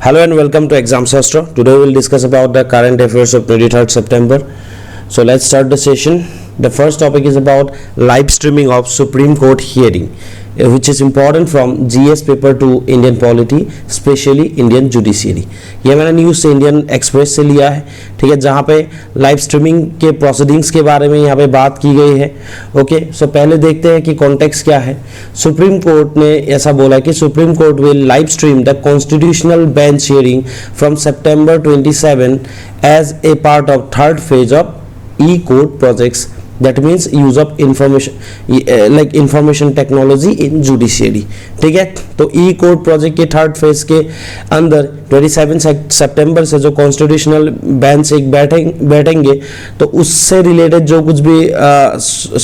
Hello and welcome to Exam Sastra. Today we will discuss about the current affairs of 23rd September. So let's start the session. The first topic is about live streaming of Supreme Court hearing, which is important from GS paper to Indian polity, especially Indian judiciary. ये मैंने news से Indian express से लिया है, ठीक है, जहाँ पे लाइव स्ट्रीमिंग के प्रोसीडिंग्स के बारे में यहाँ पे बात की गई है. ओके, सो पहले देखते हैं कि कॉन्टेक्स्ट क्या है. सुप्रीम कोर्ट ने ऐसा बोला कि Supreme Court will live stream the constitutional bench hearing from September 27 as a part of third phase of e-court projects. That means use of information technology in judiciary. ठीक है, तो ई court project के third phase के अंदर 27 सितंबर से जो constitutional bench एक बैठेंगे तो उससे रिलेटेड जो कुछ भी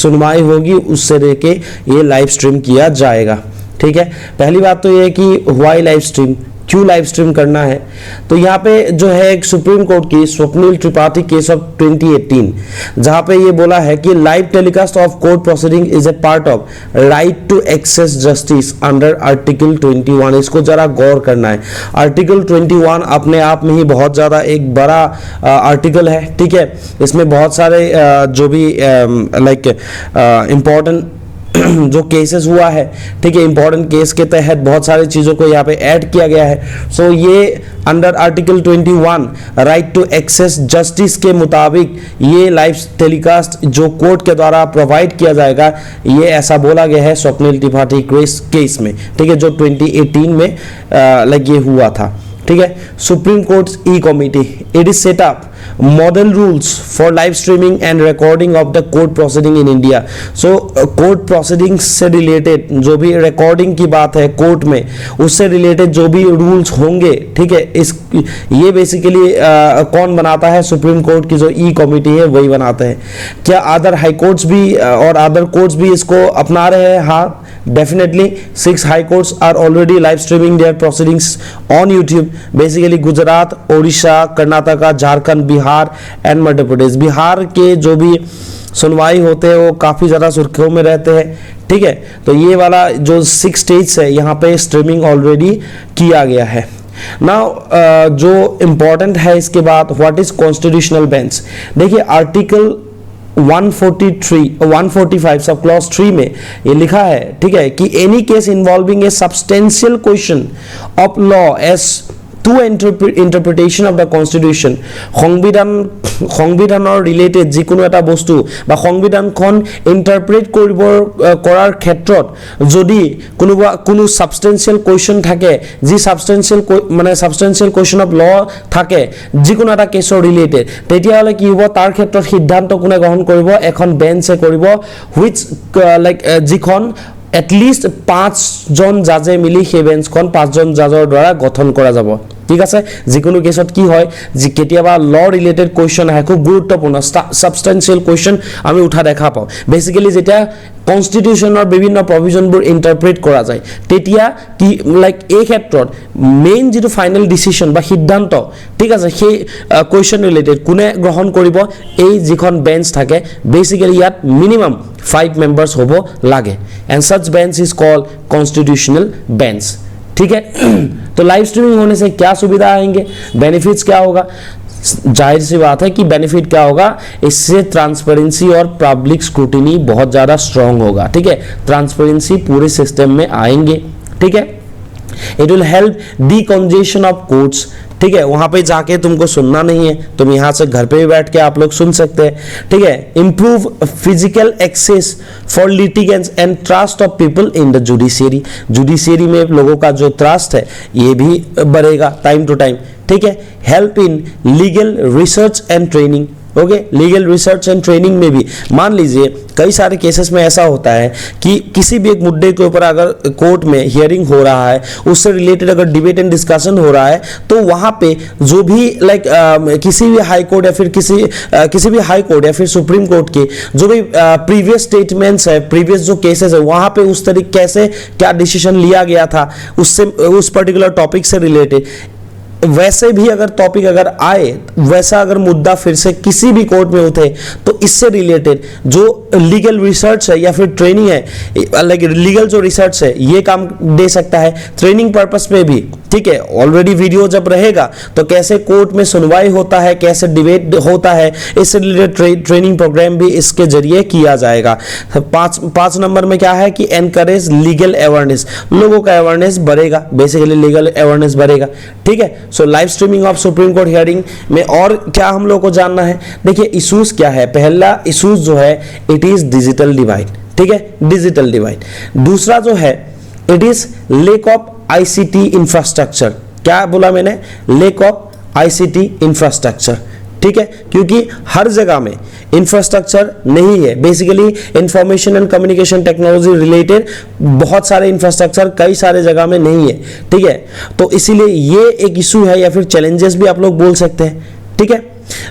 सुनवाई होगी उससे लेके ये लाइव स्ट्रीम किया जाएगा. ठीक है, पहली बात तो ये है कि व्हाई लाइव स्ट्रीम, क्यों लाइव स्ट्रीम करना है. तो यहाँ पे जो है एक सुप्रीम कोर्ट की स्वप्निल त्रिपाठी केस ऑफ 2018 जहाँ पे ये बोला है कि live telecast of court proceeding is a part of right to access justice under article 21. इसको जरा गौर करना है. आर्टिकल 21 अपने आप में ही बहुत ज़्यादा एक बड़ा आर्टिकल है. ठीक है, इसमें बहुत सारे जो भी इम्पोर्टेंट जो केसेस हुआ है, ठीक है, इंपॉर्टेंट केस के तहत बहुत सारी चीज़ों को यहाँ पे ऐड किया गया है. सो ये under article 21 right to access justice के मुताबिक ये लाइव टेलीकास्ट जो कोर्ट के द्वारा प्रोवाइड किया जाएगा, ये ऐसा बोला गया है स्वप्निल त्रिपाठी केस में. ठीक है, जो 2018 में ये हुआ था. ठीक है, Supreme court E committee it is set up model rules for live streaming and recording of the court proceeding in India. So court proceedings से रिलेटेड जो भी रिकॉर्डिंग की बात है कोर्ट में, उससे रिलेटेड जो भी रूल्स होंगे, ठीक है, ये बेसिकली कौन बनाता है? सुप्रीम कोर्ट की जो ई कमिटी है वही बनाते हैं. क्या अदर हाई कोर्ट्स भी और अदर कोर्ट्स भी इसको अपना रहे हैं? हाँ, definitely 6 high courts are already live streaming their proceedings on YouTube. Basically Gujarat, Odisha, Karnataka, Jharkhand, Bihar and Madhya Pradesh. Bihar के जो भी सुनवाई होते हैं वो काफ़ी ज़्यादा सुर्खियों में रहते हैं. ठीक है, तो ये वाला जो 6 स्टेट्स है यहाँ पे स्ट्रीमिंग ऑलरेडी किया गया है. नाउ जो इम्पोर्टेंट है इसके बाद, व्हाट इज कॉन्स्टिट्यूशनल बेंच. देखिए आर्टिकल 145 सब क्लॉज 3 में ये लिखा है, ठीक है, कि any case involving a substantial question of law as to interpretation of the constitution, সংবিধানৰ ৰিলেটেড যিকোনো এটা বস্তু বা সংবিধানখন ইন্টারপ্রেট কৰাৰ ক্ষেত্ৰত যদি কোনো সাবস্টেন্সিয়েল কোয়েশ্চন থাকে, যি সাবস্টেন্সিয়েল কোয়েশ্চন অফ ল থাকে যিকোনো এটা কেছৰ ৰিলেটেড, তেতিয়াহ'লে কি হ'ব? তাৰ ক্ষেত্ৰত সিদ্ধান্ত কোনে গ্ৰহণ কৰিব? এখন বেঞ্চে কৰিব, হুইচ যিখন এটলিষ্ট 5 জন জাজে মিলি সেই বেঞ্চখন 5 জন জাজৰ দ্বাৰা গঠন কৰা যাব. ঠিক আছে, যিকোনো কেছত কি হয় যে কেতিয়াবা ল ৰিলেটেড কুৱেশ্যন আহে, খুব গুৰুত্বপূৰ্ণ সাবস্টেন্সিয়েল কুৱেশ্যন আমি উঠা দেখা পাওঁ. বেসিক্যালি যেতিয়া কনস্টিটিউশনৰ বিভিন্ন প্ৰভিজনবোৰ ইন্টারপ্রেট কৰা যায় তেতিয়া কি এই ক্ষেত্ৰত মেইন যিটো ফাইনেল ডিসিশন বা সিদ্ধান্ত, ঠিক আছে, সেই কুৱেশ্যন ৰিলেটেড কোনে গ্ৰহণ কৰিব? এই যিখন বেঞ্চ থাকে, বেসিক্যালি ইয়াত মিনিমাম 5 মেম্বার্স হ'ব লাগে. And such bench is called constitutional bench. ठीक है, तो लाइव स्ट्रीमिंग होने से क्या सुविधा आएंगे, बेनिफिट्स क्या होगा? जाहिर सी बात है कि बेनिफिट क्या होगा, इससे ट्रांसपेरेंसी और पब्लिक स्क्रूटिनी बहुत ज़्यादा स्ट्रांग होगा. ठीक है, ट्रांसपेरेंसी पूरे सिस्टम में आएंगे. ठीक है, it will help decongestion of courts. ठीक है, वहां पे जाके तुमको सुनना नहीं है, तुम यहाँ से घर पे भी बैठ के आप लोग सुन सकते हैं. ठीक है, improve physical access for litigants and trust of people in the judiciary. Judiciary में लोगों का जो ट्रस्ट है ये भी बढ़ेगा टाइम टू टाइम. ठीक है, help in legal research and training. Okay, legal research and training में भी मान लीजिए कई सारे केसेस में ऐसा होता है कि किसी भी एक मुद्दे के ऊपर अगर कोर्ट में हियरिंग हो रहा है, उससे रिलेटेड अगर डिबेट एंड डिस्कशन हो रहा है, तो वहाँ पे जो भी किसी भी हाई कोर्ट या फिर किसी भी हाई कोर्ट या फिर सुप्रीम कोर्ट के जो भी प्रीवियस स्टेटमेंट्स है, प्रीवियस जो केसेस है, वहाँ पे उस तरीके से क्या डिसीजन लिया गया था उससे, उस पर्टिकुलर टॉपिक से रिलेटेड वैसे भी अगर टॉपिक अगर आए, वैसा अगर मुद्दा फिर से किसी भी कोर्ट में उठे, तो इससे रिलेटेड जो लीगल रिसर्च है या फिर ट्रेनिंग है, लाइक लीगल जो रिसर्च है, ये काम दे सकता है ट्रेनिंग पर्पस पे भी। ठीक है, ऑलरेडी वीडियो जब रहेगा तो कैसे कोर्ट में सुनवाई होता है, कैसे डिबेट होता है, इससे रिलेटेड ट्रेनिंग प्रोग्राम भी इसके जरिए किया जाएगा। पांच नंबर में क्या है कि एनकरेज लीगल अवेयरनेस, लोगों का अवेयरनेस बढ़ेगा, बेसिकली लीगल अवेयरनेस बढ़ेगा। ठीक है, सो live streaming of Supreme court hearing में और क्या हम लोग को जानना है, देखिए इश्यूज क्या है। पहला इश्यूज जो है इट इज डिजिटल डिवाइड। ठीक है, डिजिटल डिवाइड। दूसरा जो है it is lake of ICT infrastructure. क्या बोला मैंने, लेक ऑफ आईसीटी इंफ्रास्ट्रक्चर। ठीक है, क्योंकि हर जगह में इंफ्रास्ट्रक्चर नहीं है, basically information and communication technology related बहुत सारे इंफ्रास्ट्रक्चर कई सारे जगह में नहीं है। ठीक है, तो इसीलिए ये एक इशू है या फिर चैलेंजेस भी आप लोग बोल सकते हैं। ठीक है,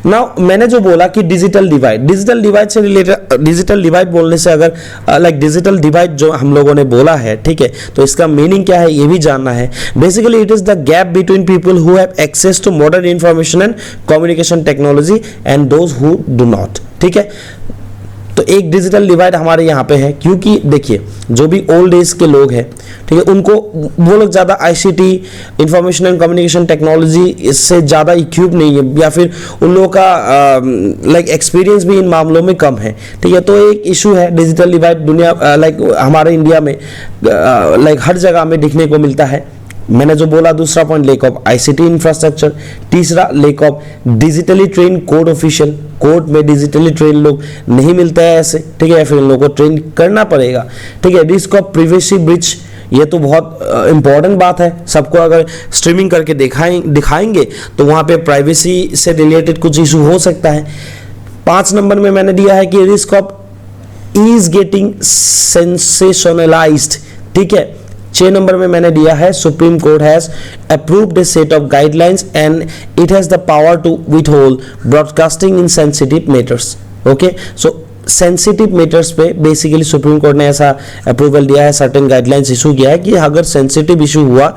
नाउ मैंने जो बोला कि डिजिटल डिवाइड से रिलेटेड, डिजिटल डिवाइड बोलने से अगर लाइक डिजिटल डिवाइड जो हम लोगों ने बोला है, ठीक है, तो इसका मीनिंग क्या है ये भी जानना है। Basically it is the gap between people who have access to modern information and communication technology and those who do not. ठीक है, तो एक डिजिटल डिवाइड हमारे यहाँ पे है, क्योंकि देखिए जो भी ओल्ड एज के लोग हैं, ठीक है, उनको वो लोग ज़्यादा ICT information and communication technology इससे ज़्यादा इक्विप नहीं है, या फिर उन लोगों का लाइक एक्सपीरियंस भी इन मामलों में कम है। ठीक है, तो एक इशू है डिजिटल डिवाइड दुनिया लाइक हमारे इंडिया में लाइक हर जगह में दिखने को मिलता है। मैंने जो बोला दूसरा point lack of ICT infrastructure, तीसरा lack of digitally train court official, court में डिजिटली ट्रेन लोग नहीं मिलते हैं ऐसे। ठीक है, फिर इन लोगों को ट्रेन करना पड़ेगा। ठीक है, रिस्क ऑफ प्रिवेसी ब्रीच, ये तो बहुत इंपॉर्टेंट बात है, सबको अगर स्ट्रीमिंग करके दिखाएंगे तो वहाँ पे प्राइवेसी से रिलेटेड कुछ इशू हो सकता है। 5 नंबर में मैंने दिया है कि risk of is getting sensationalised. ठीक है, 6 नंबर में मैंने दिया है Supreme Court has approved a set of guidelines and it has the power to withhold broadcasting in sensitive matters. Okay, so sensitive matters पे बेसिकली सुप्रीम कोर्ट ने ऐसा approval दिया है, सर्टेन गाइडलाइंस इशू किया है कि अगर सेंसिटिव इशू हुआ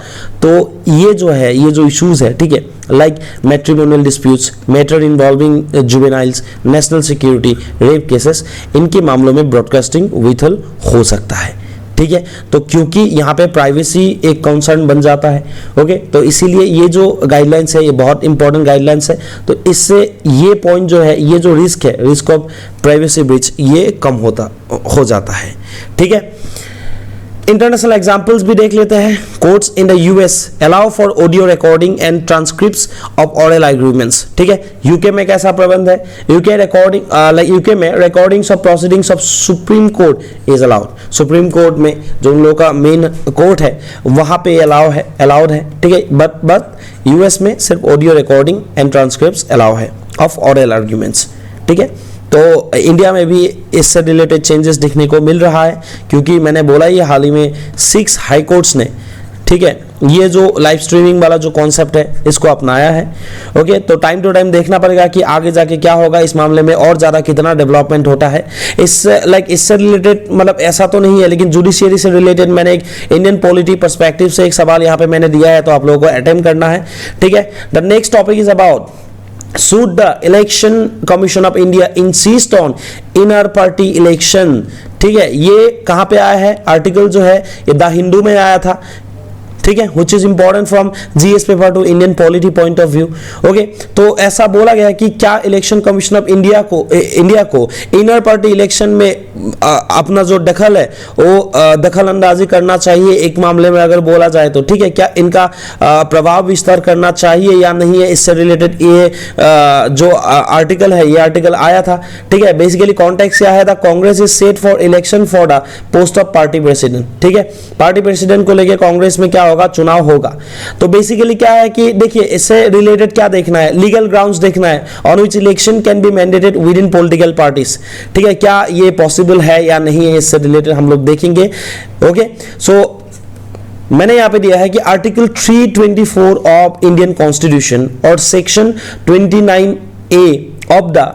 तो ये जो है, ये जो इश्यूज है, ठीक है, like matrimonial disputes, matter involving juveniles, national security, rape cases, इनके मामलों में ब्रॉडकास्टिंग विथहोल्ड हो सकता है। ठीक है, तो क्योंकि यहाँ पे प्राइवेसी एक कंसर्न बन जाता है। ओके, तो इसीलिए ये जो गाइडलाइंस है ये बहुत इंपॉर्टेंट गाइडलाइंस है, तो इससे ये पॉइंट जो है, ये जो रिस्क है, रिस्क ऑफ प्राइवेसी ब्रीच, ये कम हो जाता है। ठीक है, इंटरनेशनल एग्जांपल्स भी देख लेते हैं। Courts in the US allow for audio recording and transcripts of oral agreements. ठीक है, यूके में कैसा प्रबंध है, यूके रिकॉर्डिंग लाइक यूके में recordings of proceedings of Supreme Court is allowed. सुप्रीम कोर्ट में जो उन लोगों का मेन कोर्ट है वहां पे अलाउड है। ठीक है, बट यूएस में सिर्फ audio recording and transcripts allow है ऑफ ऑरल आर्ग्यूमेंट्स। ठीक है, तो इंडिया में भी इससे रिलेटेड चेंजेस दिखने को मिल रहा है, क्योंकि मैंने बोला ये हाल ही में 6 हाई कोर्ट्स ने, ठीक है, ये जो लाइव स्ट्रीमिंग वाला जो कॉन्सेप्ट है इसको अपनाया है। ओके, तो टाइम टू टाइम देखना पड़ेगा कि आगे जाके क्या होगा इस मामले में और ज़्यादा कितना डेवलपमेंट होता है। इससे रिलेटेड मतलब ऐसा तो नहीं है, लेकिन जुडिशियरी से रिलेटेड मैंने एक इंडियन पॉलिटी पर्सपेक्टिव से एक सवाल यहाँ पे मैंने दिया है, तो आप लोगों को अटेम्प्ट करना है। ठीक है, the next topic is about should the Election Commission of India insist on inner party election। ठीक है, ये कहाँ पे आया है, आर्टिकल जो है ये द हिंदू में आया था। ठीक है, which is important from GS paper two Indian polity point of view. Okay, तो ऐसा बोला गया कि क्या इलेक्शन कमीशन ऑफ इंडिया को इनर पार्टी इलेक्शन में अपना जो दखल है वो दखल अंदाजी करना चाहिए एक मामले में अगर बोला जाए तो। ठीक है, क्या इनका प्रभाव विस्तार करना चाहिए या नहीं है, इससे रिलेटेड ये जो आर्टिकल है, ये आर्टिकल आया था। ठीक है, बेसिकली कॉन्टेक्स्ट क्या है, the Congress is set for election for the post of party president. ठीक है, पार्टी प्रेसिडेंट को लेकर कांग्रेस में क्या होगा, चुनाव होगा। तो बेसिकली क्या है कि देखिए इससे रिलेटेड क्या देखना है, लीगल ग्राउंड्स देखना है on which election can be mandated with in political parties. ठीक है, क्या ये पॉसिबल है या नहीं है, इससे रिलेटेड हम लोग देखेंगे। ओके, सो मैंने यहां पे दिया है कि आर्टिकल 324 ऑफ इंडियन कॉन्स्टिट्यूशन और section 29A of the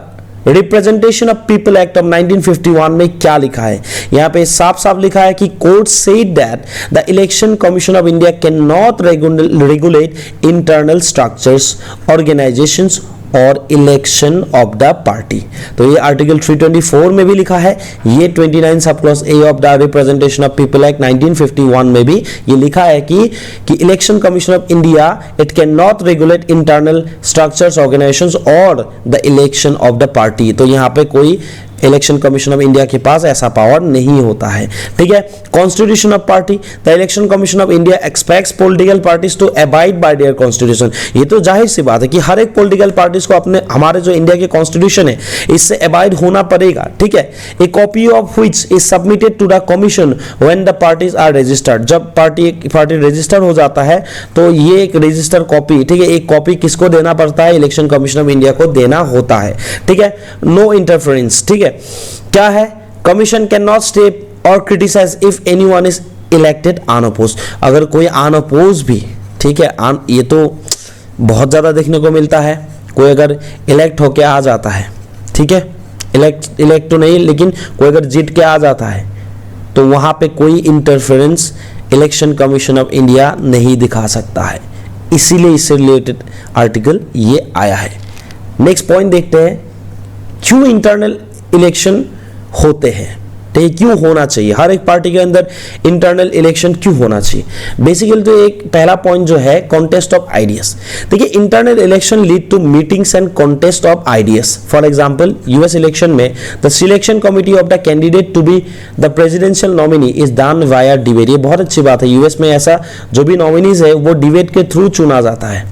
representation of people act of 1951 में क्या लिखा है, यहाँ पे साफ साफ लिखा है कि court said that the election commission of India can not regulate internal structures, organisations और इलेक्शन ऑफ द पार्टी। तो ये आर्टिकल 324 में भी लिखा है, ये 29 sub clause A of the representation of people act 1951 में भी ये लिखा है कि election commission of India it cannot regulate internal structures, organisations और the election of the party. तो यहाँ पे कोई इलेक्शन कमीशन ऑफ इंडिया के पास ऐसा पावर नहीं होता है, ठीक है। Constitution of party, the election commission of India expects political parties to abide by their constitution. ये तो जाहिर सी बात है कि हर एक पॉलिटिकल पार्टीज को अपने हमारे जो इंडिया के कॉन्स्टिट्यूशन है इससे अबाइड होना पड़ेगा, ठीक है। A copy of which is submitted to the commission when the parties are registered. जब पार्टी रजिस्टर हो जाता है तो ये एक रजिस्टर कॉपी, ठीक है, एक कॉपी किसको देना पड़ता है, इलेक्शन कमीशन ऑफ इंडिया को देना होता है, ठीक है। नो इंटरफेरेंस, ठीक है। क्या है, कमीशन कैन नॉट स्टेप और criticise if anyone is elected unopposed. अगर कोई अनअपोज भी, ठीक है, ये तो बहुत ज्यादा देखने को मिलता है, कोई अगर इलेक्ट होके आ जाता है, ठीक है, इलेक्ट तो नहीं लेकिन कोई अगर जीत के आ जाता है तो वहां पे कोई interference election commission of India नहीं दिखा सकता है, इसीलिए इससे रिलेटेड आर्टिकल ये आया है। नेक्स्ट पॉइंट देखते हैं, क्यों इंटरनल इलेक्शन होते हैं, तो ये क्यों होना चाहिए, हर एक पार्टी के अंदर इंटरनल इलेक्शन क्यों होना चाहिए। बेसिकली तो एक पहला पॉइंट जो है कॉन्टेस्ट ऑफ आइडियाज। देखिए internal election lead to meetings and contest of ideas. For example US election में the selection committee of the candidate to be the presidential nominee is done via debate. ये बहुत अच्छी बात है, US में ऐसा जो भी नॉमिनीज है वो डिबेट के थ्रू चुना जाता है,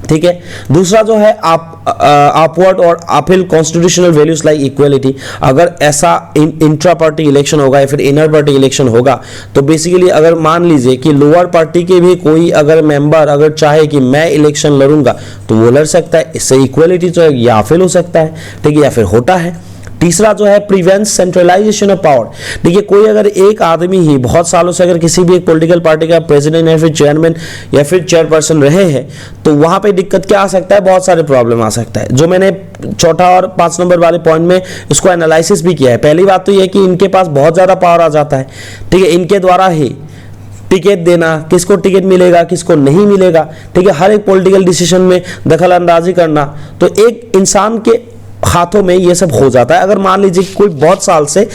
ठीक है। दूसरा जो है अपवर्ड और uphill constitutional values like equality. अगर ऐसा इंट्रा पार्टी इलेक्शन होगा या फिर इनर पार्टी इलेक्शन होगा तो बेसिकली अगर मान लीजिए कि लोअर पार्टी के भी कोई अगर मेंबर अगर चाहे कि मैं इलेक्शन लड़ूंगा तो वो लड़ सकता है, इससे इक्वलिटी जो है या फिर हो सकता है, ठीक है, या फिर होता है। तीसरा जो है प्रिवेंट्स सेंट्रलाइजेशन ऑफ पावर। देखिए कोई अगर एक आदमी ही बहुत सालों से अगर किसी भी एक पॉलिटिकल पार्टी का प्रेसिडेंट या फिर चेयरमैन या फिर चेयरपर्सन रहे हैं तो वहां पे दिक्कत क्या आ सकता है, बहुत सारे प्रॉब्लम आ सकता है, जो मैंने चौथा और 5 नंबर वाले पॉइंट में इसको एनालिसिस भी किया है। पहली बात तो यह कि इनके पास बहुत ज्यादा पावर आ जाता है, ठीक है, इनके द्वारा ही टिकट देना, किसको टिकट मिलेगा किसको नहीं मिलेगा, ठीक है, हर एक पॉलिटिकल डिसीजन में दखल अंदाजी करना, तो एक इंसान के हाथों में ये सब हो जाता है। अगर मान लीजिए कोई बहुत साल से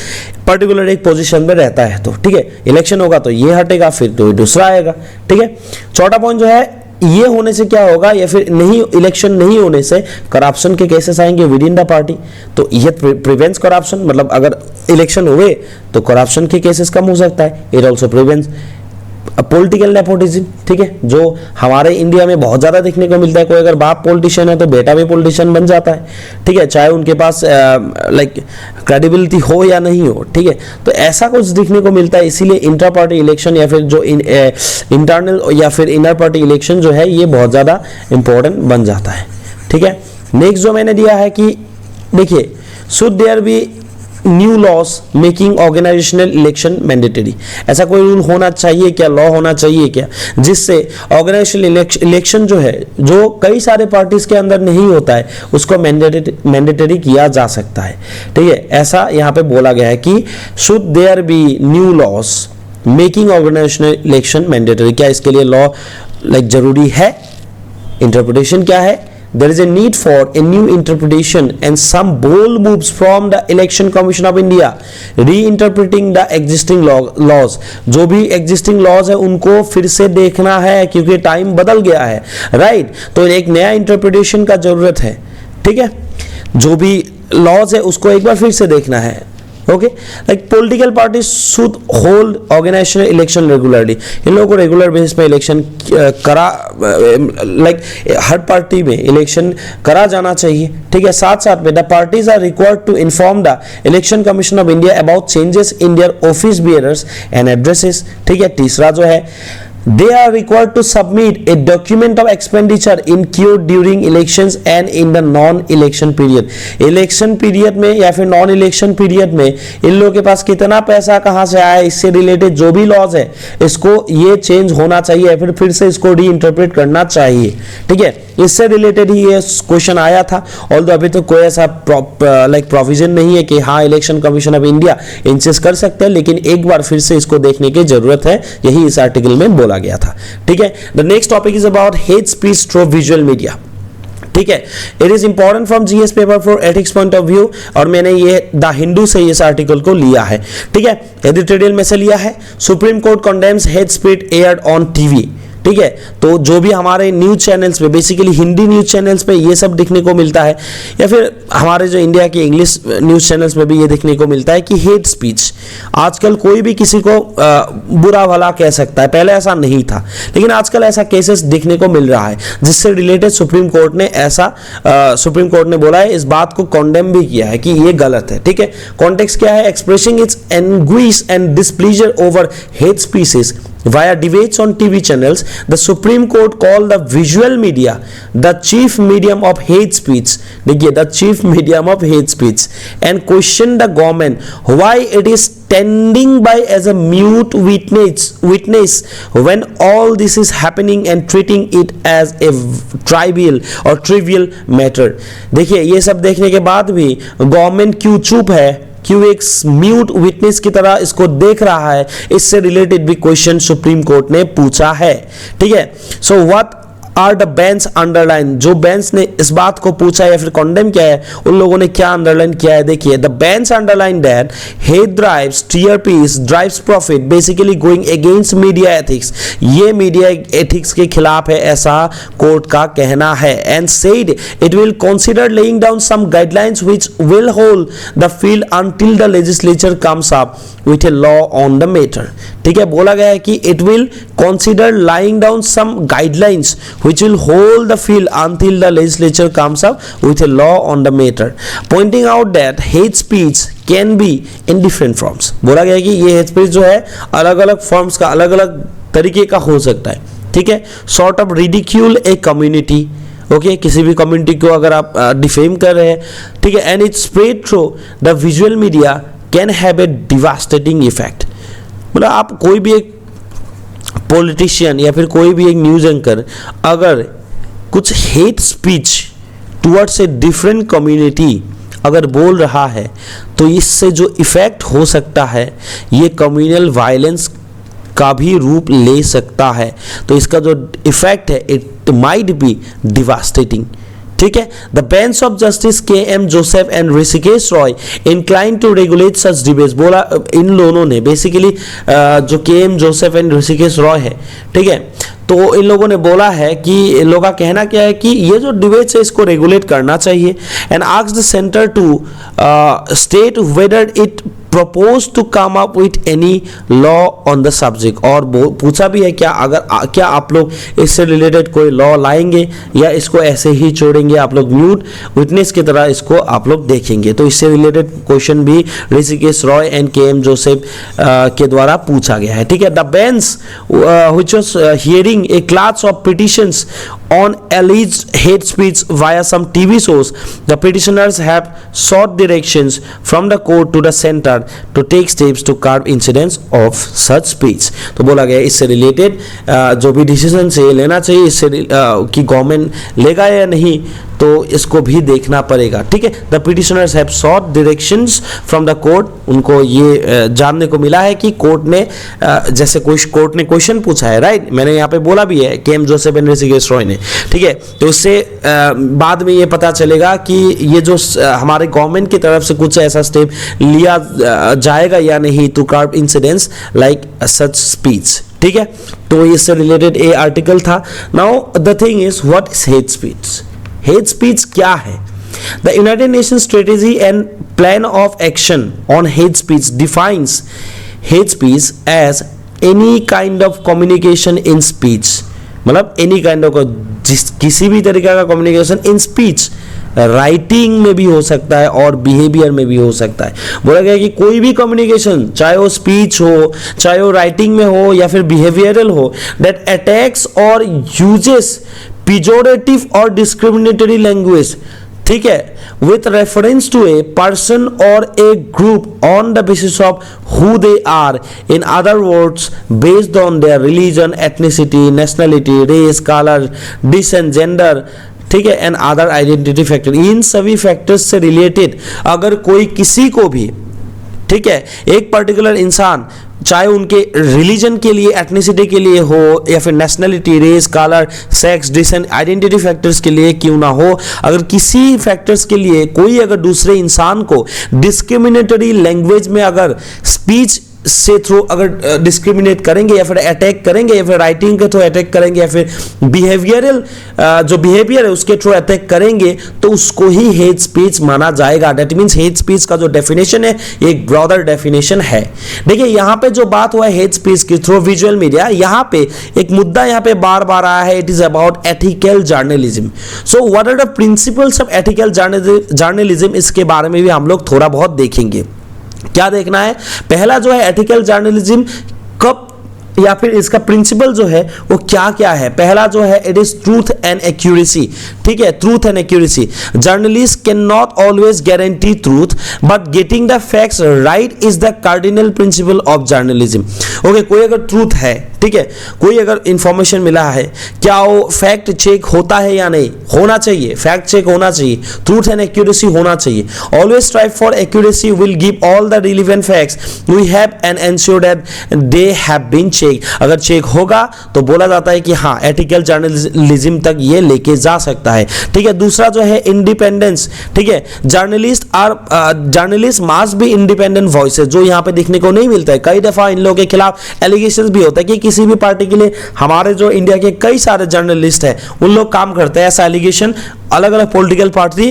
पर्टिकुलर एक पोजीशन में रहता है तो ठीक है, इलेक्शन होगा तो ये हटेगा फिर तो दूसरा आएगा, ठीक है। चौथा पॉइंट जो है ये होने से क्या होगा या फिर नहीं, इलेक्शन नहीं होने से करप्शन के केसेस आएंगे विद इन द पार्टी, तो ये प्रिवेंट्स करप्शन। मतलब अगर इलेक्शन हुए तो करप्शन के केसेस कम हो सकता है। It also prevents political nepotism, ठीक है, जो हमारे इंडिया में बहुत ज्यादा देखने को मिलता है। कोई अगर बाप पॉलिटिशियन है तो बेटा भी पॉलिटिशियन बन जाता है, ठीक है, चाहे उनके पास लाइक क्रेडिबिलिटी हो या नहीं हो, ठीक है, तो ऐसा कुछ देखने को मिलता है। इसीलिए इंटर पार्टी इलेक्शन या फिर जो इंटरनल या फिर इनर पार्टी इलेक्शन जो है ये बहुत ज्यादा इंपॉर्टेंट बन जाता है, ठीक है। नेक्स्ट जो मैंने दिया है कि देखिए should there be new laws making organisational election mandatory. ऐसा कोई रूल होना चाहिए क्या, लॉ होना चाहिए क्या, जिससे ऑर्गेनाइजेशनल इलेक्शन जो है जो कई सारे पार्टीज के अंदर नहीं होता है उसको मैंडेटरी किया जा सकता है, ठीक है। ऐसा यहाँ पे बोला गया है कि should there be new laws making organisational election mandatory. क्या इसके लिए लॉ लाइक जरूरी है? इंटरप्रिटेशन क्या है? There is a need for a new interpretation and some bold moves from the Election Commission of India, reinterpreting the existing laws. जो भी existing laws है उनको फिर से देखना है क्योंकि टाइम बदल गया है, राइट, तो एक नया इंटरप्रिटेशन का जरूरत है, ठीक है। जो भी लॉज है उसको एक बार फिर से देखना है, okay. Like political party should hold organisational election regularly. इन लोगों को रेगुलर बेसिस पे इलेक्शन करा, लाइक हर पार्टी में इलेक्शन करा जाना चाहिए, ठीक है। साथ साथ में the parties are required to inform the election commission of India about changes in their office bearers and addresses, ठीक है। तीसरा जो है they are required to submit a document of expenditure incurred during elections and in the non-election period. Election period में या फिर non election period में इन लोगों के पास कितना पैसा कहां से आया, इससे रिलेटेड जो भी लॉज है इसको ये चेंज होना चाहिए या फिर से इसको री इंटरप्रेट करना चाहिए, ठीक है। इससे रिलेटेड ही ये क्वेश्चन आया था। ऑल्दो अभी तो कोई ऐसा प्रोविजन नहीं है कि हाँ election commission of India insist कर सकते हैं, लेकिन एक बार फिर से इसको देखने की जरूरत है, यही इस आर्टिकल में बोला गया था। ठीक है, the next topic is about hate speech through visual media. ठीक है, it is important from GS paper for ethics point of view, और मैंने ये द हिंदू से इस आर्टिकल को लिया है। ठीक है, एडिटोरियल में से लिया है। Supreme court condemns hate speech aired on TV. ठीक है, तो जो भी हमारे न्यूज चैनल्स पे, बेसिकली हिंदी न्यूज चैनल्स पे ये सब दिखने को मिलता है, या फिर हमारे जो इंडिया के इंग्लिश न्यूज चैनल्स में भी ये देखने को मिलता है कि हेट स्पीच, आजकल कोई भी किसी को बुरा भला कह सकता है। पहले ऐसा नहीं था, लेकिन आजकल ऐसा केसेस देखने को मिल रहा है, जिससे रिलेटेड सुप्रीम कोर्ट ने बोला है, इस बात को कॉन्डेम भी किया है कि ये गलत है। ठीक है, कॉन्टेक्स्ट क्या है? Expressing its anguish and displeasure over hate speeches via debates on TV channels, the Supreme Court called the visual media the chief medium of hate speech. देखिए, the chief medium of hate speech, and questioned the government why it is standing by as a mute witness when all this is happening and treating it as a trivial matter. देखिए, ये सब देखने के बाद भी government क्यों चुप है, क्यों एक म्यूट विटनेस की तरह इसको देख रहा है? इससे रिलेटेड भी क्वेश्चन सुप्रीम कोर्ट ने पूछा है। ठीक है, so what are the bench underline, जो बेंच ने इस बात को पूछा या फिर कॉन्डेम किया है, उन लोगों ने क्या अंडरलाइन किया है? देखिए, the bench underline that hate drives TRPs drives profit, basically going against media ethics, ये मीडिया एथिक्स के खिलाफ है, ऐसा कोर्ट का कहना है। And said it will consider laying down some guidelines which will hold the field until the legislature comes up with a law on the matter. ठीक है, बोला गया है कि it will consider lying down some guidelines which will hold the field until the legislature comes up with a law on the matter, pointing out that hate speech can be in different forms. बोला गया है कि ये hate speech जो है अलग अलग forms का, अलग अलग तरीके का हो सकता है। ठीक है, sort of ridicule a community, okay, किसी भी कम्युनिटी को अगर आप डिफेम कर रहे हैं, ठीक है, and it spread through the visual media can have a devastating effect. मतलब आप कोई भी एक पॉलिटिशियन या फिर कोई भी एक न्यूज एंकर अगर कुछ hate speech towards a different community अगर बोल रहा है, तो इससे जो इफेक्ट हो सकता है ये कम्युनल वायलेंस का भी रूप ले सकता है। तो इसका जो इफेक्ट है इट माइट बी डिवास्टेटिंग। ठीक है, the bench of justice K M. Joseph and Hrishikesh Roy incline to regulate such debates. बोला इन दोनों ने, बेसिकली जो के.एम. जोसेफ एंड ऋषिकेश रॉय है, ठीक है, तो इन लोगों ने बोला है कि इन लोगों का कहना क्या है कि ये जो डिबेट्स है इसको रेगुलेट करना चाहिए। And asked the centre to state whether it propose to come up with any law on the subject, और पूछा भी है क्या आप लोग इससे रिलेटेड कोई लॉ लाएंगे या इसको ऐसे ही छोड़ेंगे, आप लोग म्यूट विटनेस की तरह इसको आप लोग देखेंगे। तो इससे रिलेटेड क्वेश्चन भी Rishikesh Roy and KM. Joseph के द्वारा पूछा गया है। ठीक है, the bench which was hearing A class of petitions on alleged hate speech via some TV shows, the petitioners have sought directions from the court to the center to take steps to curb incidents of such speech. तो बोला गया इससे related जो भी decision से लेना चाहिए, इससे कि गवर्नमेंट लेगा या नहीं, तो इसको भी देखना पड़ेगा। ठीक है, the petitioners have short directions from the court, उनको ये जानने को मिला है कि कोर्ट ने जैसे कोर्ट ने क्वेश्चन पूछा है, राइट, मैंने यहाँ पे बोला भी है के.एम. जोसेफ एंड ऋषिकेश रॉय ने। ठीक है, तो उससे बाद में ये पता चलेगा कि ये जो हमारे गवर्नमेंट की तरफ से कुछ ऐसा स्टेप लिया जाएगा या नहीं to curb incidents like such speech. ठीक है, तो इससे रिलेटेड ये आर्टिकल था। Now the thing is what is hate speech? Hate speech क्या है? The United Nations Strategy and Plan of Action on Hate Speech defines hate speech as any kind of communication in speech, मतलब any kind of किसी भी तरीके का communication in speech, writing में भी हो सकता है और बिहेवियर में भी हो सकता है। बोला गया कि कोई भी कम्युनिकेशन, चाहे वो स्पीच हो, चाहे वो राइटिंग में हो या फिर बिहेवियरल हो, दैट अटैक्स और यूजेस pejorative और discriminatory language, ठीक है, with reference to a person or a group on the basis of who they are, in other words based on their religion, ethnicity, nationality, race, color, descent, gender, ठीक है, and other identity factor. इन सभी factors से related अगर कोई किसी को भी, ठीक है, एक पर्टिकुलर इंसान चाहे उनके रिलीजन के लिए, एथनिसिटी के लिए हो, या फिर nationality, race, colour, sex, descent, identity factors के लिए क्यों ना हो, अगर किसी फैक्टर्स के लिए कोई अगर दूसरे इंसान को डिस्क्रिमिनेटरी लैंग्वेज में अगर स्पीच से थ्रू अगर डिस्क्रिमिनेट करेंगे या फिर अटैक करेंगे या फिर राइटिंग के थ्रू अटैक करेंगे या फिर बिहेवियरल जो बिहेवियर है उसके थ्रू अटैक करेंगे तो उसको ही हेट स्पीच माना जाएगा। दैट मींस हेट स्पीच का जो डेफिनेशन है एक ब्रॉडर डेफिनेशन है। देखिए यहाँ पे जो बात हुआ है हेट स्पीच की थ्रू विजुअल मीडिया, यहाँ पे एक मुद्दा यहाँ पे बार बार आया है, it is about ethical journalism. So what are the principles of ethical journalism, इसके बारे में भी हम लोग थोड़ा बहुत देखेंगे। क्या देखना है, पहला जो है एथिकल जर्नलिज्म कब या फिर इसका प्रिंसिपल जो है वो क्या क्या है। पहला जो है it is truth and accuracy, ठीक है, truth and accuracy. Journalist can not always guarantee truth but getting the facts right is the cardinal principle of journalism. Okay, कोई अगर ट्रूथ है, ठीक है, कोई अगर इंफॉर्मेशन मिला है, क्या वो फैक्ट चेक होता है या नहीं, होना चाहिए, फैक्ट चेक होना चाहिए, ट्रूथ एंड एक्यूरेसी होना चाहिए। Always strive for accuracy will give all the relevant facts we have and ensure that they have been check. अगर चेक होगा तो बोला जाता है कि हाँ एथिकल जर्नलिज्म तक ये लेके जा सकता है, ठीक है। दूसरा जो है इंडिपेंडेंस, ठीक है, journalist must be independent voices, जो यहाँ पे देखने को नहीं मिलता है। कई दफा इन लोगों के खिलाफ एलिगेशंस भी होता है कि किसी भी पार्टी के लिए हमारे जो इंडिया के कई सारे जर्नलिस्ट हैं उन लोग काम करते हैं, ऐसा एलिगेशन अलग अलग पॉलिटिकल पार्टी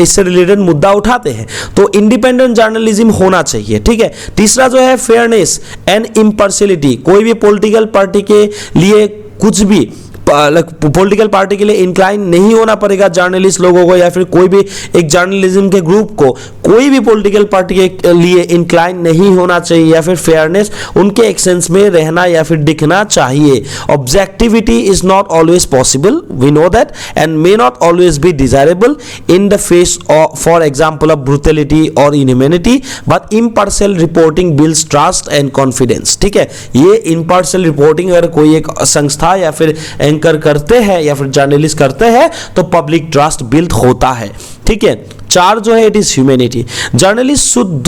इससे रिलेटेड मुद्दा उठाते हैं। तो इंडिपेंडेंट जर्नलिज्म होना चाहिए, ठीक है। तीसरा जो है फेयरनेस एंड इम्पार्शियलिटी, कोई भी पॉलिटिकल पार्टी के लिए कुछ भी पॉलिटिकल पार्टी के लिए इंक्लाइन नहीं होना पड़ेगा जर्नलिस्ट लोगों को, या फिर कोई भी एक जर्नलिज्म के ग्रुप को कोई भी पॉलिटिकल पार्टी के लिए इंक्लाइन नहीं होना चाहिए, या फिर फेयरनेस उनके एक्शंस में रहना या फिर दिखना चाहिए। Objectivity is not always possible, we know that, and may not always be desirable in the face of for example of brutality और inhumanity, but impartial reporting builds trust and confidence, ठीक है। ये इम्पार्शियल रिपोर्टिंग अगर कोई एक संस्था या फिर एंकर करते हैं या फिर जर्नलिस्ट करते हैं तो पब्लिक ट्रस्ट बिल्ड होता है, ठीक है। चार जो है it is humanity, journalist should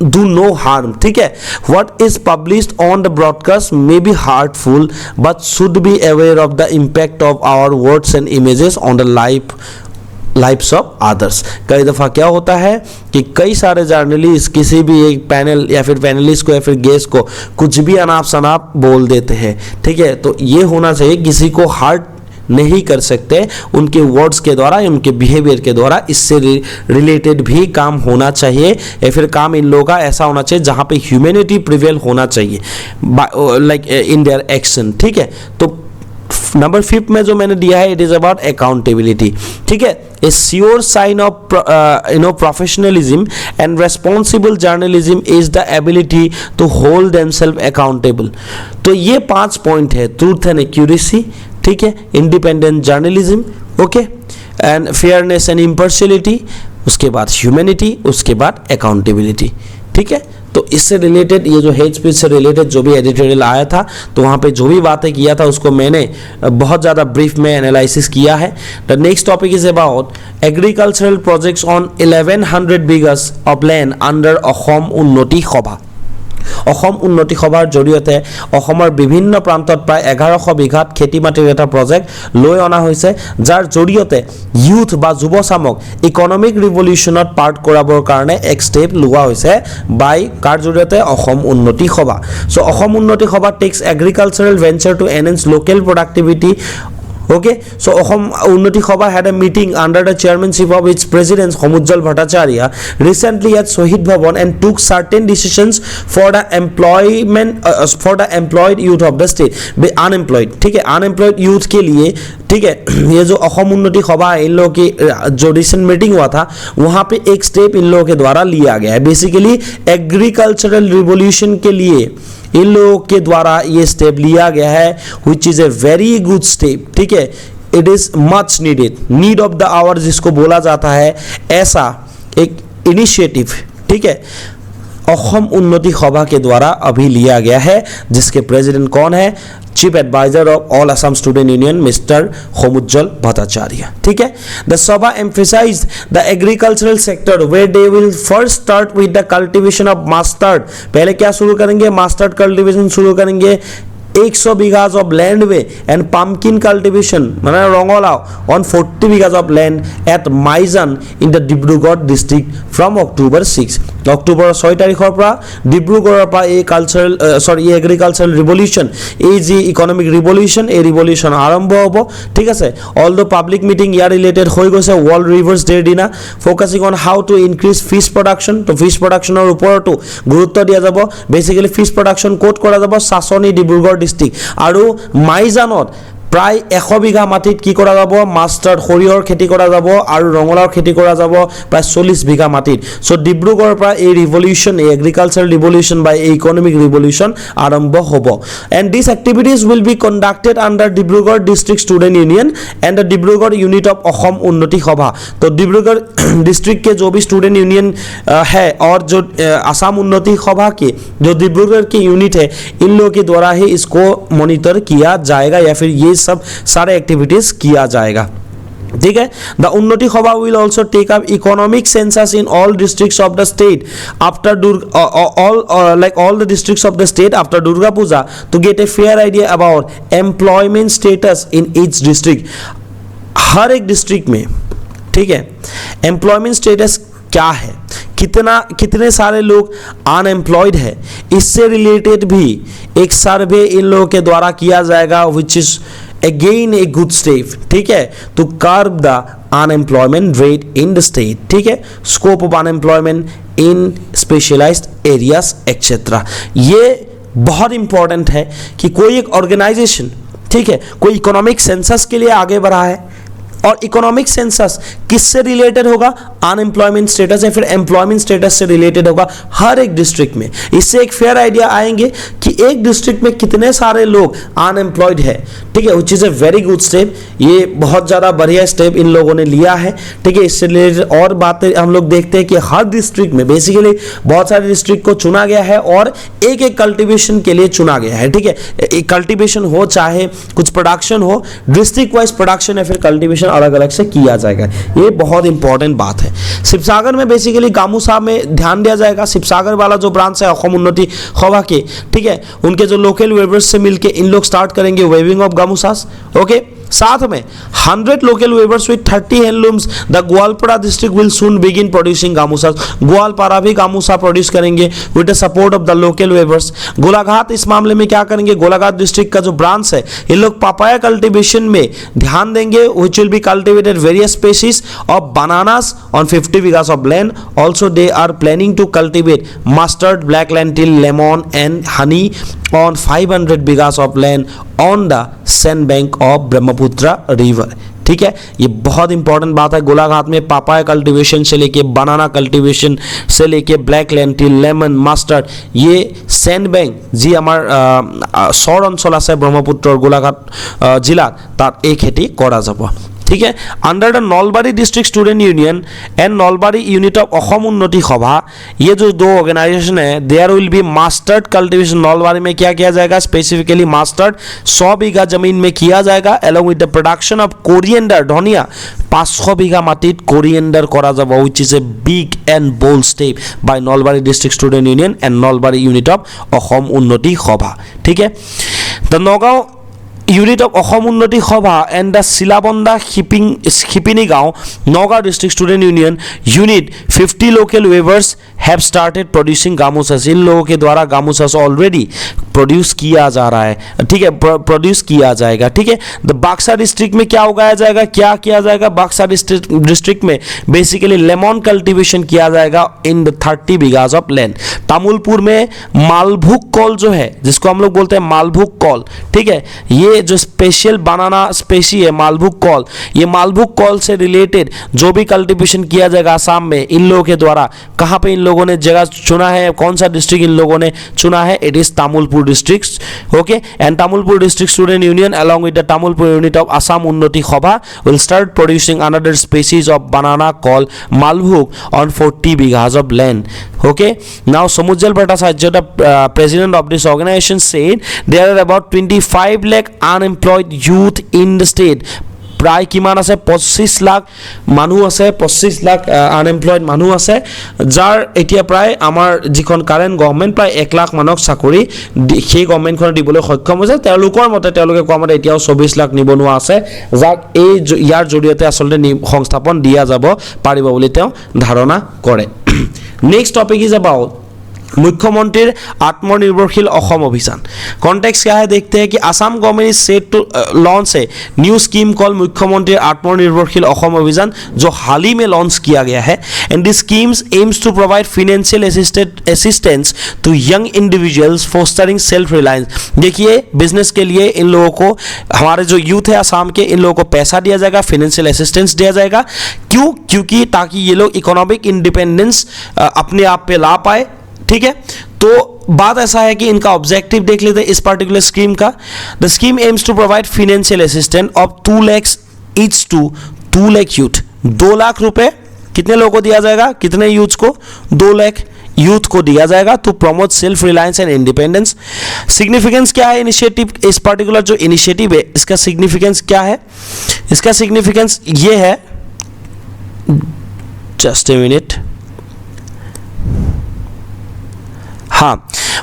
do no harm, ठीक है। What is published on the broadcast may be hurtful but should be aware of the impact of our words and images on the lifes of others. कई दफ़ा क्या होता है कि कई सारे जर्नलिस्ट किसी भी एक पैनल या फिर पैनलिस्ट को या फिर गेस्ट को कुछ भी अनाप शनाप बोल देते हैं, ठीक है। तो ये होना चाहिए, किसी को हर्ट नहीं कर सकते उनके वर्ड्स के द्वारा, उनके बिहेवियर के द्वारा। इससे रिलेटेड भी काम होना चाहिए, या फिर काम इन लोगों का ऐसा होना चाहिए जहाँ पे ह्यूमैनिटी प्रिवेल होना चाहिए लाइक इन देयर एक्शन, ठीक है। तो नंबर 5 में जो मैंने दिया है इट इज अबाउट अकाउंटेबिलिटी, ठीक है। A sure sign of professionalism and responsible journalism is the ability to hold themselves accountable। तो ये 5 पॉइंट है, ट्रूथ एंड एक्यूरेसी, ठीक है, independent journalism, okay, and fairness and impartiality, उसके बाद ह्यूमैनिटी, उसके बाद अकाउंटेबिलिटी, ठीक है। तो इससे रिलेटेड ये जो हेट स्पीच से रिलेटेड जो भी एडिटोरियल आया था तो वहाँ पे जो भी बातें किया था उसको मैंने बहुत ज़्यादा ब्रीफ में एनालिसिस किया है। The next topic is about agricultural projects on 1100 bighas of land under Asom Unnati Sabha. অসম উন্নতি সভাৰ জৰিয়তে অসমৰ বিভিন্ন প্ৰান্তত প্ৰায় 1100 বিঘাত খেতি মাটিৰ এটা প্ৰজেক্ট লৈ অনা হৈছে, যাৰ জৰিয়তে ইউথ বা যুৱচামক ইকনমিক ৰিভলিউশ্যনত পাৰ্ট কৰাবৰ কাৰণে এক ষ্টেপ লোৱা হৈছে বাই কাৰ জৰিয়তে অসম উন্নতি সভা। চ' Asom Unnati Sabha takes agricultural venture to enhance local productivity. Okay, so Ahom Unnati Sabha had a meeting under the chairmanship of its president Homujjal Bhattacharya recently at Shahid Bhavan and took certain decisions for the employment for the employed youth of the state, unemployed, ठीक है, unemployed youth के लिए, ठीक है। ये जो अहोम उन्नति सभा इन लोगों की जो रिसेंट मीटिंग हुआ था वहाँ पे एक स्टेप इन लोगों के द्वारा लिया गया है। बेसिकली एग्रीकल्चरल रिवोल्यूशन के लिए इन लोगों के द्वारा ये स्टेप लिया गया है, which is a very good step, ठीक है। It is much needed, need of the hour जिसको बोला जाता है, ऐसा एक इनिशिएटिव, ठीक है, असम उन्नति सभा के द्वारा अभी लिया गया है, जिसके प्रेसिडेंट कौन है, chief advisor of all Assam student union mister Homujjal Bhattacharya, ठीक है। The Sabha emphasised the agricultural sector where they will first start with the cultivation of mustard, पहले क्या शुरू करेंगे, मस्टर्ड कल्टीवेशन शुरू करेंगे 100 बीघास ऑफ लैंड में, एंड पम्पकिन कल्टीवेशन माने रंगलाव on 40 bighas of land at Maijan in the Dibrugarh district from October 6, October 6 तारिखर পৰা ডিব্ৰুগড়ৰ পৰা এই কালচাৰেল এই এগ্ৰিকালচাৰেল ৰিভলিউশ্যন, এই যি ইকনমিক ৰিভলিউশ্যন, এই ৰিভলিউশ্যন আৰম্ভ হ'ব, ঠিক আছে। অল দ্য পাব্লিক মিটিং ইয়াৰ ৰিলেটেড হৈ গৈছে ৱৰ্ল্ড ৰিভাৰ্ছ ডেৰ দিনা, focusing on how to increase fish production, তো ফিছ প্ৰডাকশ্যনৰ ওপৰতো গুৰুত্ব দিয়া যাব। বেচিকেলি ফিছ প্ৰডাকশ্যন ক'ত কৰা যাব, চাচনি ডিব্ৰুগড় ডিস্ট্রিক্ট আৰু মাইজানত প্ৰায় 100 বিঘা মাটিত কি কৰা যাব, মাষ্টাৰ্ড সৰিয়হৰ খেতি কৰা যাব আৰু ৰঙালাওৰ খেতি কৰা যাব প্ৰায় 40 বিঘা মাটিত। সো ডিব্ৰুগড়ৰ পৰা এই ৰিভলিউশ্যন, এই এগ্ৰিকালচাৰেল ৰিভলিউশ্যন বা এই ইকনমিক ৰিভলিউশ্যন আৰম্ভ হ'ব। And this activities will be conducted under Dibrugarh district student union and the Dibrugarh unit of Assam Unnati Sabha. तो डिब्रूगढ़ डिस्ट्रिक्ट के जो भी स्टूडेंट यूनियन है और जो असम उन्नति सभा के जो डिब्रूगढ़ के यूनिट है, इन लोगों के द्वारा ही इसको मॉनिटर किया जाएगा या फिर ये सब सारे एक्टिविटीज किया जाएगा, ठीक है। The Unnati Sabha will also take up economic census in all districts of the state after all the districts of the state after Durga Puja to get a fair idea about employment status in each district। हर एक district में, ठीक है, employment status क्या है, कितने सारे लोग unemployed है, इससे रिलेटेड भी एक सर्वे इन लोगों के द्वारा किया जाएगा, which is again a good step, ठीक है, to curb the unemployment rate in the state, ठीक है, scope of unemployment in specialised areas etcetera. ये बहुत इंपॉर्टेंट है कि कोई एक ऑर्गेनाइजेशन, ठीक है, कोई इकोनॉमिक सेंसस के लिए आगे बढ़ा है, और इकोनॉमिक सेंसस किससे रिलेटेड होगा, अनएम्प्लॉयमेंट स्टेटस या फिर एम्प्लॉयमेंट स्टेटस से रिलेटेड होगा हर एक डिस्ट्रिक्ट में। इससे एक फेयर आइडिया आएंगे कि एक डिस्ट्रिक्ट में कितने सारे लोग अनएम्प्लॉयड है, ठीक है, which is a very good step. ये बहुत ज़्यादा बढ़िया स्टेप इन लोगों ने लिया है, ठीक है। इससे रिलेटेड और बातें हम लोग देखते हैं कि हर डिस्ट्रिक्ट में बेसिकली बहुत सारे डिस्ट्रिक्ट को चुना गया है और एक एक कल्टिवेशन के लिए चुना गया है, ठीक है। कल्टिवेशन हो चाहे कुछ प्रोडक्शन हो, डिस्ट्रिक्ट वाइज प्रोडक्शन या फिर कल्टिवेशन अलग अलग से किया जाएगा, ये बहुत इंपॉर्टेंट बात है। शिवसागर में बेसिकली गामूसा में ध्यान दिया जाएगा, शिवसागर वाला जो ब्रांच है असम उन्नति सभा के, ठीक है, उनके जो लोकल वेवर्स से मिलके इन लोग स्टार्ट करेंगे वेविंग ऑफ गामूसास, ओके। साथ में 100 local weavers with 30 handlooms the Goalpara district will soon begin producing gamusa. Goalpara भी गामूसा प्रोड्यूस करेंगे with the support of the local weavers. Golaghat इस मामले में क्या करेंगे, गोलाघाट डिस्ट्रिक्ट का जो ब्रांच है, ये लोग पापाया कल्टीवेशन में ध्यान देंगे, which will be cultivated various species of bananas on 50 bighas of land. Also they are planning to cultivate mustard, black lentil, lemon and honey on 500 bighas of land on the sand bank of Brahmaputra river, ठीक है। ये बहुत important बात है। गोलाघाट में papaya cultivation से लेके बनाना cultivation से लेके ब्लैक लेंटिल, लेमन, मास्टार्ड, ये सैंड बैंक जी आमार सौर अंचल आछे ब्रह्मपुत्र गोलाघाट जिलात तार এই খেতি কৰা যাব, ठीक है। Under the Nalbari district student union and Nalbari unit of Assam Unnati Sabha, ये जो दो ऑर्गेनाइजेशन है, there will be mustard cultivation. Nalbari में क्या किया जाएगा, स्पेसिफिकली मास्टर्ड 100 बीघा जमीन में किया जाएगा, along with the production of coriander, धनिया 500 बीघा माटित कोरिएंडर करा जाब, which is a big and bold step by Nalbari district student union and Nalbari unit of Assam Unnati Sabha, ठीक है। The Nagaon unit of Assam Unnati Sabha and the Silabanda Shipini Gaon Nagaon district student union unit 50 local weavers have started producing gamusas. इन लोगों के द्वारा गामूसास ऑलरेडी प्रोड्यूस किया जा रहा है, ठीक है, प्रोड्यूस किया जाएगा, ठीक है। द बक्सर डिस्ट्रिक्ट में क्या उगाया जाएगा, क्या किया जाएगा, बक्सर डिस्ट्रिक्ट में बेसिकली लेमन कल्टीवेशन किया जाएगा in the 30 bighas of land. Tamulpur में मालभुग कॉल जो है, जिसको हम लोग बोलते हैं मालभुग कॉल, ठीक है, ये ये जो स्पेशल बनाना स्पेसी है मालभुग कॉल, ये मालभुग कॉल से रिलेटेड जो भी कल्टीवेशन किया जाएगा आसाम में इन लोगों के द्वारा, कहाँ पे इन लोगों ने जगह चुना है, कौन सा डिस्ट्रिक्ट इन लोगों ने चुना है, it is Tamulpur district. Okay, and Tamulpur district student union along with the Tamulpur unit of Assam Unnati Sabha will start producing another species of banana called Malbhug on 40 bighas of land. Okay, now Samujjal Bhattacharya, the president of this organization, said there are about 25 lakh unemployed youth in the state. প্ৰায় কিমান আছে 25 লাখ মানুহ আছে, 25 lakh unemployed মানুহ আছে, যাৰ এতিয়া প্ৰায় আমাৰ যিখন কাৰেণ্ট গভৰ্ণমেণ্ট প্ৰায় 1 লাখ মানুহক চাকৰি সেই গভৰ্ণমেণ্টখনে দিবলৈ সক্ষম হৈছে। তেওঁলোকৰ মতে তেওঁলোকে কোৱা মতে এতিয়াও 24 লাখ নিবনুৱা আছে, যাক ইয়াৰ জৰিয়তে আচলতে সংস্থাপন দিয়া যাব পাৰিব বুলি তেওঁ ধাৰণা কৰে। নেক্সট টপিক ইজ अबाउट मुख्यमंत्री आत्मनिर्भरशील असम अभियान। कॉन्टेक्स्ट क्या है देखते हैं कि Assam government is set to launch a new scheme call Mukhyamantri Atmanirbharshil Assam अभियान, जो हाल ही में लॉन्च किया गया है। And this schemes aims to provide financial assistance to young individuals fostering self reliance. देखिए, बिजनेस के लिए इन लोगों को, हमारे जो यूथ है असम के, इन लोगों को पैसा दिया जाएगा, फाइनेंशियल असिस्टेंस दिया जाएगा। क्यों? क्योंकि ताकि ये लोग इकोनॉमिक इंडिपेंडेंस अपने आप पे ला पाए। ठीक है, तो बात ऐसा है कि इनका ऑब्जेक्टिव देख लेते हैं इस पर्टिकुलर स्कीम का। The scheme aims to provide financial assistance of 2 lakhs each to 2 lakh youth. 2 lakh रुपए कितने लोगों को दिया जाएगा, कितने यूथ को? 2 लाख यूथ को दिया जाएगा to promote self reliance and independence. Significance क्या है इनिशिएटिव, इस पर्टिकुलर जो इनिशिएटिव है इसका सिग्निफिकेंस क्या है? इसका सिग्निफिकेंस ये है, जस्ट ए मिनट, हाँ,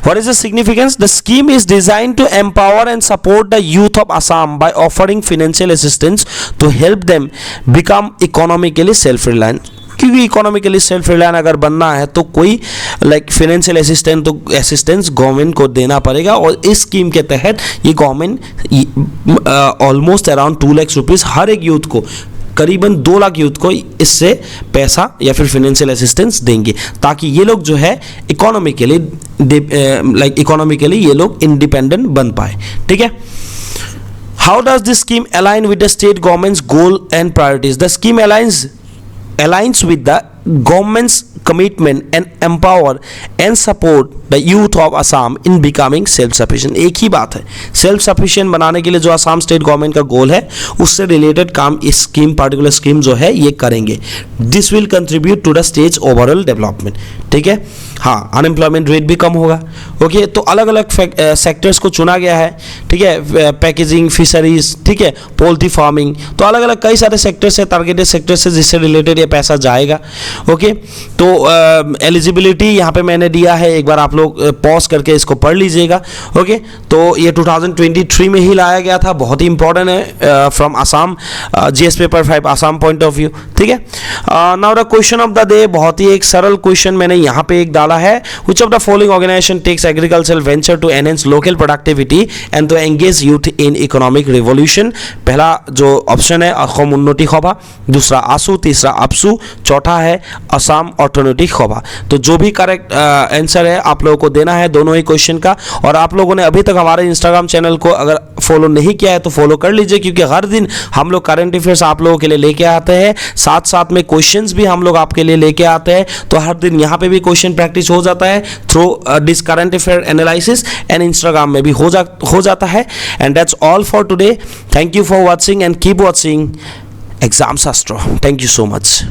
what is the significance? The scheme is designed to empower and support the youth of Assam by offering financial assistance to help them become economically self-reliant। क्योंकि economically self reliant अगर बनना है तो कोई financial assistance government को देना पड़ेगा। और इस स्कीम के तहत ये government almost around 2 lakhs rupees हर एक यूथ को, करीबन 2 लाख यूथ को इससे पैसा या फिर फाइनेंशियल असिस्टेंस देंगे, ताकि ये लोग जो है इकोनॉमिकली ये लोग इंडिपेंडेंट बन पाए। ठीक है, how does this scheme align with the state governments goal and priorities? The scheme aligns with the government's commitment and empower and support the youth of Assam in becoming self-sufficient। एक ही बात है, self sufficient बनाने के लिए जो Assam state government का गोल है उससे रिलेटेड काम इस स्कीम, पर्टिकुलर स्कीम जो है ये करेंगे। This will contribute to the state's overall development. ठीक है, हाँ, अनएम्प्लॉयमेंट रेट भी कम होगा। ओके, तो अलग अलग सेक्टर्स को चुना गया है। ठीक है, पैकेजिंग, फिशरीज, ठीक है, पोल्ट्री फार्मिंग, तो अलग अलग कई सारे सेक्टर्स है, टारगेटेड सेक्टर्स है जिससे रिलेटेड ये पैसा जाएगा। ओके, तो एलिजिबिलिटी यहाँ पे मैंने दिया है, एक बार आप लोग पॉज करके इसको पढ़ लीजिएगा। ओके, तो ये 2023 में ही लाया गया था, बहुत ही इंपॉर्टेंट है from Assam GS paper 5 Assam point of view. ठीक है, now the question of the day, बहुत ही एक सरल क्वेश्चन मैंने यहाँ पे एक डाला है। Which of the following organisation takes agricultural venture to enhance local productivity and to engage youth in economic revolution? पहला जो ऑप्शन है असम उन्नति सभा, दूसरा आसू, तीसरा अपसू, चौथा है असम ऑर्थोनैतिक सभा। तो जो भी करेक्ट आंसर है आप लोगों को देना है दोनों ही क्वेश्चन का। और आप लोगों ने अभी तक हमारे इंस्टाग्राम चैनल को अगर फॉलो नहीं किया है तो फॉलो कर लीजिए, क्योंकि हर दिन हम लोग करंट अफेयर्स आप लोगों के लिए लेके आते हैं, साथ साथ में क्वेश्चंस भी हम लोग आपके लिए लेके आते हैं। तो हर दिन यहाँ पे भी क्वेश्चन प्रैक्टिस हो जाता है through this current affair analysis, and Instagram में भी हो जाता है। And that's all for today. Thank you for watching and keep watching exam Shastra. Thank you so much.